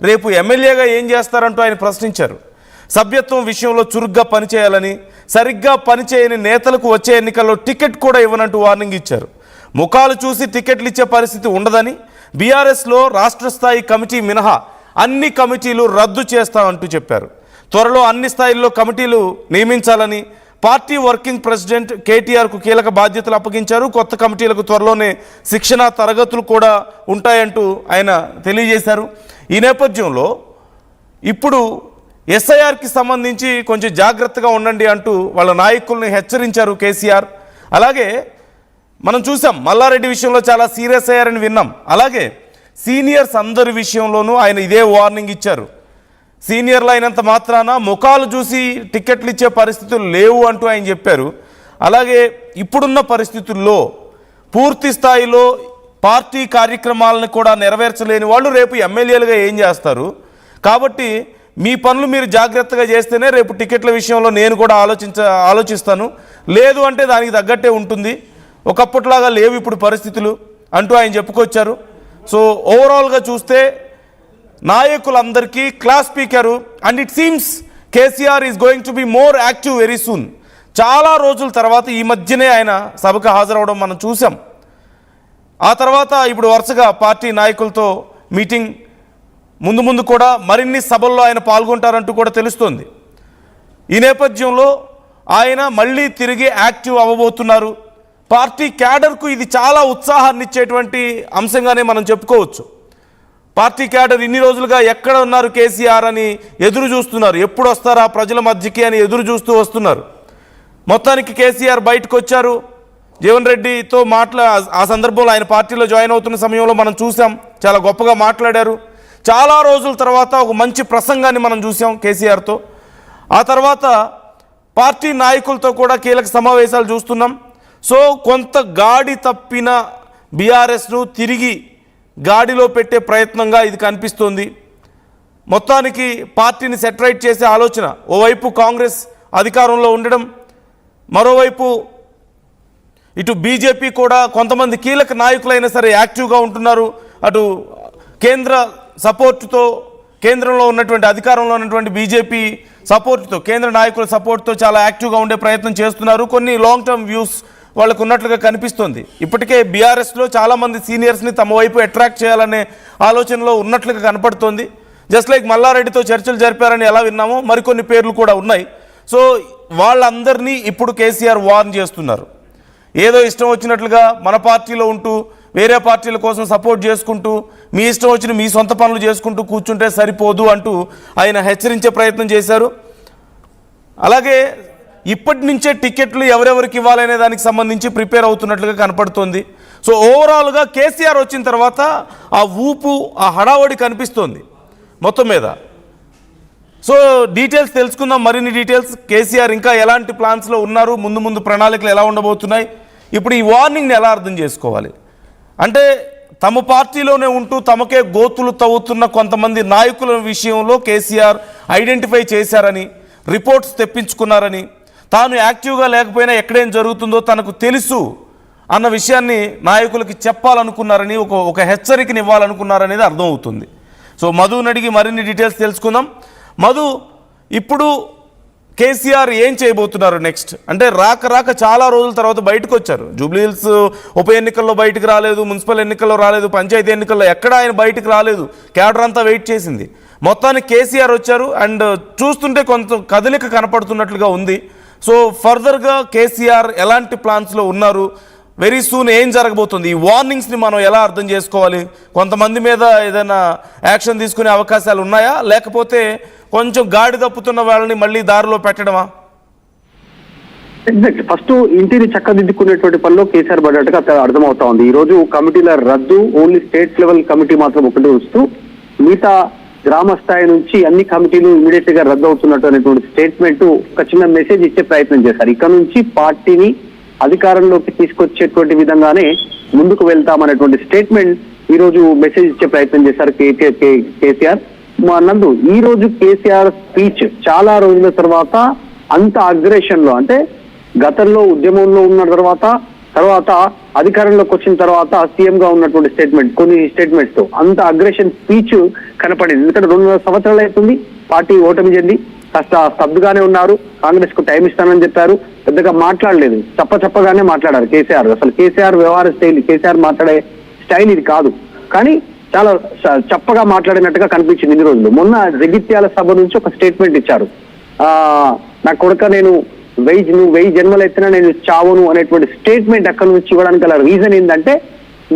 రేపు ఎమ్మెల్యేగా ఏం చేస్తారంటూ ఆయన ప్రశ్నించారు. సభ్యత్వం విషయంలో చురుగ్గా పనిచేయాలని, సరిగ్గా పనిచేయని నేతలకు వచ్చే ఎన్నికల్లో టికెట్ కూడా ఇవ్వనంటూ వార్నింగ్ ఇచ్చారు. ముఖాలు చూసి టికెట్లు ఇచ్చే పరిస్థితి ఉండదని, బీఆర్ఎస్లో రాష్ట్ర స్థాయి కమిటీ మినహా అన్ని కమిటీలు రద్దు చేస్తామంటూ చెప్పారు. త్వరలో అన్ని స్థాయిల్లో కమిటీలు నియమించాలని పార్టీ వర్కింగ్ ప్రెసిడెంట్ కేటీఆర్కు కీలక బాధ్యతలు అప్పగించారు. కొత్త కమిటీలకు త్వరలోనే శిక్షణ తరగతులు కూడా ఉంటాయంటూ ఆయన తెలియజేశారు. ఈ నేపథ్యంలో ఇప్పుడు ఎస్ఐఆర్కి సంబంధించి కొంచెం జాగ్రత్తగా ఉండండి అంటూ వాళ్ళ నాయకుల్ని హెచ్చరించారు కేసీఆర్. అలాగే మనం చూసాం మల్లారెడ్డి విషయంలో చాలా సీరియస్ అయ్యారని విన్నాం. అలాగే సీనియర్స్ అందరి విషయంలోనూ ఆయన ఇదే వార్నింగ్ ఇచ్చారు. సీనియర్లు అయినంత మాత్రాన ముఖాలు చూసి టికెట్లు ఇచ్చే పరిస్థితులు లేవు అంటూ ఆయన చెప్పారు. అలాగే ఇప్పుడున్న పరిస్థితుల్లో పూర్తి స్థాయిలో పార్టీ కార్యక్రమాలను కూడా నెరవేర్చలేని వాళ్ళు రేపు ఎమ్మెల్యేలుగా ఏం చేస్తారు? కాబట్టి మీ పనులు మీరు జాగ్రత్తగా చేస్తేనే రేపు టికెట్ల విషయంలో నేను కూడా ఆలోచిస్తాను, లేదు అంటే దానికి తగ్గట్టే ఉంటుంది, ఒకప్పట్లాగా లేవు ఇప్పుడు పరిస్థితులు అంటూ ఆయన చెప్పుకొచ్చారు. సో ఓవరాల్గా చూస్తే నాయకులందరికీ class speaker. And it seems KCR is going to be more active very soon. చాలా రోజుల తర్వాత ఈ మధ్యనే ఆయన సభకు హాజరవడం మనం చూసాం. ఆ తర్వాత ఇప్పుడు వరుసగా పార్టీ నాయకులతో మీటింగ్, ముందు కూడా మరిన్ని సభల్లో ఆయన పాల్గొంటారంటూ కూడా తెలుస్తోంది. ఈ నేపథ్యంలో ఆయన మళ్ళీ తిరిగి యాక్టివ్ అవ్వబోతున్నారు. పార్టీ క్యాడర్కు ఇది చాలా ఉత్సాహాన్ని ఇచ్చేటువంటి అంశంగానే మనం చెప్పుకోవచ్చు. పార్టీ క్యాడర్ ఇన్ని రోజులుగా ఎక్కడ ఉన్నారు కేసీఆర్ అని ఎదురు చూస్తున్నారు, ఎప్పుడు వస్తారా ప్రజల మధ్యకి అని ఎదురు చూస్తూ వస్తున్నారు. మొత్తానికి కేసీఆర్ బయటకు వచ్చారు. జీవన్ రెడ్డితో ఆ సందర్భంలో ఆయన పార్టీలో జాయిన్ అవుతున్న సమయంలో మనం చూసాం, చాలా గొప్పగా మాట్లాడారు. చాలా రోజుల తర్వాత ఒక మంచి ప్రసంగాన్ని మనం చూసాం కేసీఆర్తో. ఆ తర్వాత పార్టీ నాయకులతో కూడా కీలక సమావేశాలు చూస్తున్నాం. సో కొంత గాడి తప్పిన బీఆర్ఎస్ను తిరిగి గాడిలో పెట్టే ప్రయత్నంగా ఇది కనిపిస్తోంది. మొత్తానికి పార్టీని సెటరైట్ చేసే ఆలోచన, ఓవైపు కాంగ్రెస్ అధికారంలో ఉండడం, మరోవైపు ఇటు బీజేపీ కూడా కొంతమంది కీలక నాయకులైనా సరే యాక్టివ్గా ఉంటున్నారు. అటు కేంద్ర సపోర్టుతో, కేంద్రంలో ఉన్నటువంటి అధికారంలో ఉన్నటువంటి బీజేపీ సపోర్టుతో, కేంద్ర నాయకుల సపోర్టుతో చాలా యాక్టివ్గా ఉండే ప్రయత్నం చేస్తున్నారు. కొన్ని లాంగ్ టర్మ్ వ్యూస్ వాళ్ళకు ఉన్నట్లుగా కనిపిస్తుంది. ఇప్పటికే బీఆర్ఎస్లో చాలామంది సీనియర్స్ని తమ వైపు అట్రాక్ట్ చేయాలనే ఆలోచనలో ఉన్నట్లుగా కనపడుతోంది. జస్ట్ లైక్ మల్లారెడ్డితో చర్చలు జరిపారని ఎలా విన్నామో మరికొన్ని పేర్లు కూడా ఉన్నాయి. సో వాళ్ళందరినీ ఇప్పుడు కేసీఆర్ వార్న్ చేస్తున్నారు. ఏదో ఇష్టం వచ్చినట్లుగా మన పార్టీలో ఉంటూ వేరే పార్టీల కోసం సపోర్ట్ చేసుకుంటూ మీ ఇష్టం వచ్చిన మీ సొంత పనులు చేసుకుంటూ కూర్చుంటే సరిపోదు అంటూ ఆయన హెచ్చరించే ప్రయత్నం చేశారు. అలాగే ఇప్పటి నుంచే టికెట్లు ఎవరెవరికి ఇవ్వాలనే దానికి సంబంధించి ప్రిపేర్ అవుతున్నట్లుగా కనపడుతోంది. సో ఓవరాల్గా కేసీఆర్ వచ్చిన తర్వాత ఆ ఊపు, ఆ హడావడి కనిపిస్తోంది మొత్తం మీద. సో డీటెయిల్స్ తెలుసుకుందాం, మరిన్ని డీటెయిల్స్. కేసీఆర్ ఇంకా ఎలాంటి ప్లాన్స్లో ఉన్నారు, ముందు ప్రణాళికలు ఎలా ఉండబోతున్నాయి, ఇప్పుడు ఈ వార్నింగ్ని ఎలా అర్థం చేసుకోవాలి? అంటే తమ పార్టీలోనే ఉంటూ తమకే గోతులు తవ్వుతున్న కొంతమంది నాయకుల విషయంలో కేసీఆర్ ఐడెంటిఫై చేశారని, రిపోర్ట్స్ తెప్పించుకున్నారని, తాను యాక్టివ్గా లేకపోయినా ఎక్కడేం జరుగుతుందో తనకు తెలుసు అన్న విషయాన్ని నాయకులకి చెప్పాలనుకున్నారని, ఒక హెచ్చరికని ఇవ్వాలనుకున్నారనేది అర్థమవుతుంది. సో మధుని అడిగి మరిన్ని డీటెయిల్స్ తెలుసుకుందాం. మధు, ఇప్పుడు కేసీఆర్ ఏం చేయబోతున్నారు నెక్స్ట్? అంటే రాక చాలా రోజుల తర్వాత బయటకు వచ్చారు. జూబ్లీహిల్స్ ఉప ఎన్నికల్లో బయటకు రాలేదు, మున్సిపల్ ఎన్నికల్లో రాలేదు, పంచాయతీ ఎన్నికల్లో ఎక్కడ ఆయన బయటకు రాలేదు, క్యాడర్ అంతా వెయిట్ చేసింది. మొత్తానికి కేసీఆర్ వచ్చారు. అండ్ చూస్తుంటే కొంత కదలిక కనపడుతున్నట్లుగా ఉంది. సో ఫర్దర్గా కేసీఆర్ ఎలాంటి ప్లాన్స్లో ఉన్నారు, వెరీ సూన్ ఏం జరగబోతుంది, ఈ వార్నింగ్స్ని మనం ఎలా అర్థం చేసుకోవాలి? కొంతమంది మీద ఏదైనా యాక్షన్ తీసుకునే అవకాశాలు ఉన్నాయా, లేకపోతే కొంచెం గాడి తప్పుతున్న వాళ్ళని మళ్ళీ దారిలో పెట్టడమా? ఎగ్జాక్ట్, ఫస్ట్ ఇంటిని చక్కదిద్దుకునేటువంటి పనిలో కేసీఆర్ పడ్డట్టుగా అర్థమవుతా ఉంది. ఈ రోజు కమిటీల రద్దు, ఓన్లీ స్టేట్ లెవెల్ కమిటీ మాత్రం ఒకటి ఉంచుతూ మిగతా గ్రామ స్థాయి నుంచి అన్ని కమిటీలు ఇమీడియట్ గా రద్దు అవుతున్నట్టు అనేటువంటి స్టేట్మెంట్ ఒక చిన్న మెసేజ్ ఇచ్చే ప్రయత్నం చేశారు. ఇక్కడ నుంచి పార్టీని అధికారంలోకి తీసుకొచ్చేటువంటి విధంగానే ముందుకు వెళ్తామనేటువంటి స్టేట్మెంట్ ఈ రోజు మెసేజ్ ఇచ్చే ప్రయత్నం చేశారు కేసీఆర్. నందు, ఈ రోజు కేసీఆర్ స్పీచ్ చాలా రోజుల తర్వాత అంత అగ్రెషన్ లో, అంటే గతంలో ఉద్యమంలో ఉన్న తర్వాత తర్వాత అధికారంలోకి వచ్చిన తర్వాత సీఎం గా ఉన్నటువంటి స్టేట్మెంట్, కొన్ని స్టేట్మెంట్స్ తో అంత అగ్రెషన్ స్పీచ్ కనపడింది. ఎందుకంటే 2 సంవత్సరాలు అవుతుంది పార్టీ ఓటమి చెంది, కాస్త స్తబ్దుగానే ఉన్నారు. కాంగ్రెస్ కు టైం ఇస్తానని చెప్పారు, పెద్దగా మాట్లాడలేదు, చప్పగానే మాట్లాడారు కేసీఆర్. అసలు కేసీఆర్ వ్యవహార స్టైల్, కేసీఆర్ మాట్లాడే స్టైల్ ఇది కాదు, కానీ చాలా చప్పగా మాట్లాడినట్టుగా కనిపించింది ఇన్ని రోజులు. మొన్న జగిత్యాల సభ నుంచి ఒక స్టేట్మెంట్ ఇచ్చారు. నా కొడుక నేను నువ్వు 1000 జన్మలు ఎత్తినా నేను చావును అనేటువంటి స్టేట్మెంట్ అక్కడి నుంచి ఇవ్వడానికి గల రీజన్ ఏంటంటే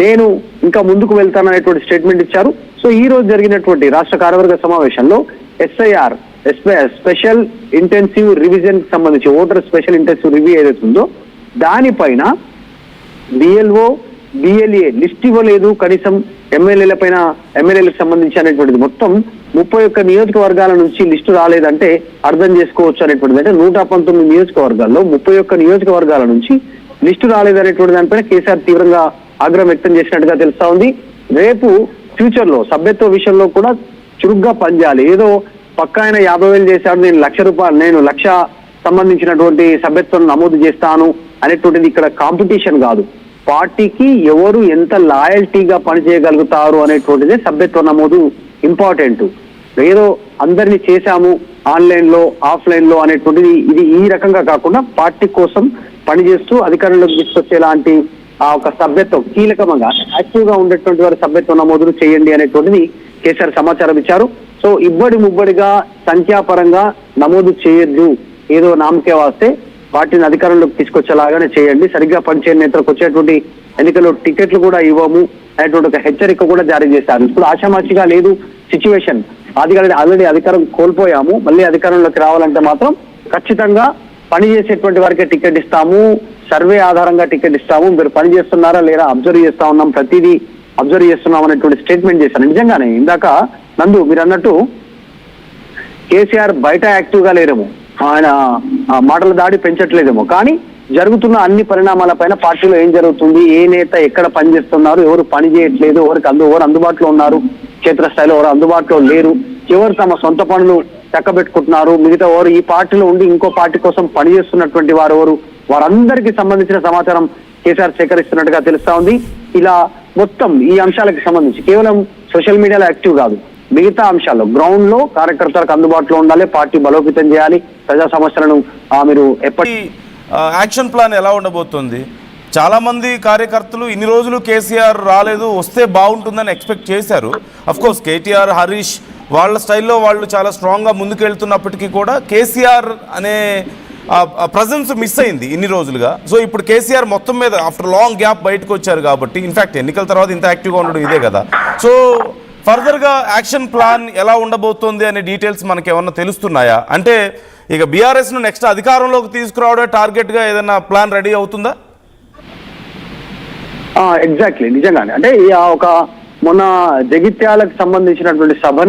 నేను ఇంకా ముందుకు వెళ్తాను అనేటువంటి స్టేట్మెంట్ ఇచ్చారు. సో ఈ రోజు జరిగినటువంటి రాష్ట్ర కార్యవర్గ సమావేశంలో SIR స్పెషల్ ఇంటెన్సివ్ రివిజన్ కి సంబంధించి ఓటర్ స్పెషల్ ఇంటెన్సివ్ రివ్యూ ఏదైతే ఉందో దానిపైన BLO BLA లిస్ట్ ఇవ్వలేదు, కనీసం ఎమ్మెల్యేలకు సంబంధించి అనేటువంటిది. మొత్తం 31 నియోజకవర్గాల నుంచి లిస్టు రాలేదంటే అర్థం చేసుకోవచ్చు అనేటువంటిది. అంటే 119 నియోజకవర్గాల్లో 31 నియోజకవర్గాల నుంచి లిస్టు రాలేదనేటువంటి దానిపైన కేసీఆర్ తీవ్రంగా ఆగ్రహం వ్యక్తం చేసినట్టుగా తెలుస్తా ఉంది. రేపు ఫ్యూచర్ లో సభ్యత్వ విషయంలో కూడా చురుగ్గా పనిచేయాలి. ఏదో పక్క ఆయన 50,000 చేశాడు, నేను ₹1,00,000 సంబంధించినటువంటి సభ్యత్వం నమోదు చేస్తాను అనేటువంటిది ఇక్కడ కాంపిటీషన్ కాదు. పార్టీకి ఎవరు ఎంత లాయల్టీగా పనిచేయగలుగుతారు అనేటువంటిదే సభ్యత్వ నమోదు ఇంపార్టెంట్. ఏదో అందరినీ చేశాము ఆన్లైన్ లో ఆఫ్లైన్ లో అనేటువంటిది ఇది ఈ రకంగా కాకుండా పార్టీ కోసం పనిచేస్తూ అధికారంలోకి తీసుకొచ్చేలాంటి ఆ ఒక సభ్యత్వం కీలకంగా యాక్టివ్ గా ఉండేటువంటి వారి సభ్యత్వ నమోదును చేయండి అనేటువంటిది కేసీఆర్ సమాచారం ఇచ్చారు. సో ముబ్బడిగా సంఖ్యాపరంగా నమోదు చేయొద్దు, ఏదో నామకే వాస్తే పార్టీని అధికారంలోకి తీసుకొచ్చేలాగానే చేయండి, సరిగ్గా పనిచేయని నేతలకు వచ్చేటువంటి ఎన్నికల్లో టికెట్లు కూడా ఇవ్వము అనేటువంటి ఒక హెచ్చరిక కూడా జారీ చేశారు. ఇప్పుడు ఆషామాషిగా లేదు సిచ్యువేషన్, ఆల్రెడీ అధికారం కోల్పోయాము, మళ్ళీ అధికారంలోకి రావాలంటే మాత్రం ఖచ్చితంగా పనిచేసేటువంటి వారికే టికెట్ ఇస్తాము, సర్వే ఆధారంగా టికెట్ ఇస్తాము, మీరు పని చేస్తున్నారా లేదా అబ్జర్వ్ చేస్తా ఉన్నాం, ప్రతిదీ అబ్జర్వ్ చేస్తున్నాం అనేటువంటి స్టేట్మెంట్ చేశారు. నిజంగానే ఇందాక నందు మీరు అన్నట్టు కేసీఆర్ బయట యాక్టివ్ గా లేరేమో, ఆయన మాటల దాడి పెంచట్లేదేమో, కానీ జరుగుతున్న అన్ని పరిణామాలపైన పార్టీలో ఏం జరుగుతుంది, ఏ నేత ఎక్కడ పనిచేస్తున్నారు, ఎవరు పని చేయట్లేదు, ఎవరు అందుబాటులో ఉన్నారు, క్షేత్రస్థాయిలో ఎవరు అందుబాటులో లేరు, ఎవరు తమ సొంత పనులు చక్కబెట్టుకుంటున్నారు, మిగతా ఎవరు ఈ పార్టీలో ఉండి ఇంకో పార్టీ కోసం పనిచేస్తున్నటువంటి వారు ఎవరు, వారందరికీ సంబంధించిన సమాచారం కేసీఆర్ సేకరిస్తున్నట్టుగా తెలుస్తా ఉంది. ఇలా మొత్తం ఈ అంశాలకు సంబంధించి కేవలం సోషల్ మీడియాలో యాక్టివ్ కాదు, మిగతా అంశాల్లో గ్రౌండ్ లో కార్యకర్తలకు అందుబాటులో ఉండాలి, పార్టీ బలోపేతం చేయాలి, ప్రజా సమస్యలను మీరు ఎప్పటి యాక్షన్ ప్లాన్ ఎలా ఉండబోతుంది? చాలా మంది కార్యకర్తలు ఇన్ని రోజులు కేసీఆర్ రాలేదు, వస్తే బాగుంటుందని ఎక్స్పెక్ట్ చేశారు. అఫ్ కోర్స్ కేటీఆర్, హరీష్ వాళ్ళ స్టైల్లో వాళ్ళు చాలా స్ట్రాంగ్గా ముందుకెళ్తున్నప్పటికీ కూడా కేసీఆర్ అనే ప్రజెన్స్ మిస్ అయింది ఇన్ని రోజులుగా. సో ఇప్పుడు కేసీఆర్ మొత్తం మీద ఆఫ్టర్ లాంగ్ గ్యాప్ బయటకు వచ్చారు కాబట్టి, ఇన్ఫ్యాక్ట్ ఎన్నికల తర్వాత ఇంత యాక్టివ్గా ఉండడం ఇదే కదా. సో ఫర్దర్గా యాక్షన్ ప్లాన్ ఎలా ఉండబోతోంది అనే డీటెయిల్స్ మనకి ఏమన్నా తెలుస్తున్నాయా? అంటే ఇక బీఆర్ఎస్ను నెక్స్ట్ అధికారంలోకి తీసుకురావడే టార్గెట్గా ఏదైనా ప్లాన్ రెడీ అవుతుందా? ఎగ్జాక్ట్లీ, నిజంగానే. అంటే ఒక మొన్న జగిత్యాలకు సంబంధించినటువంటి సభని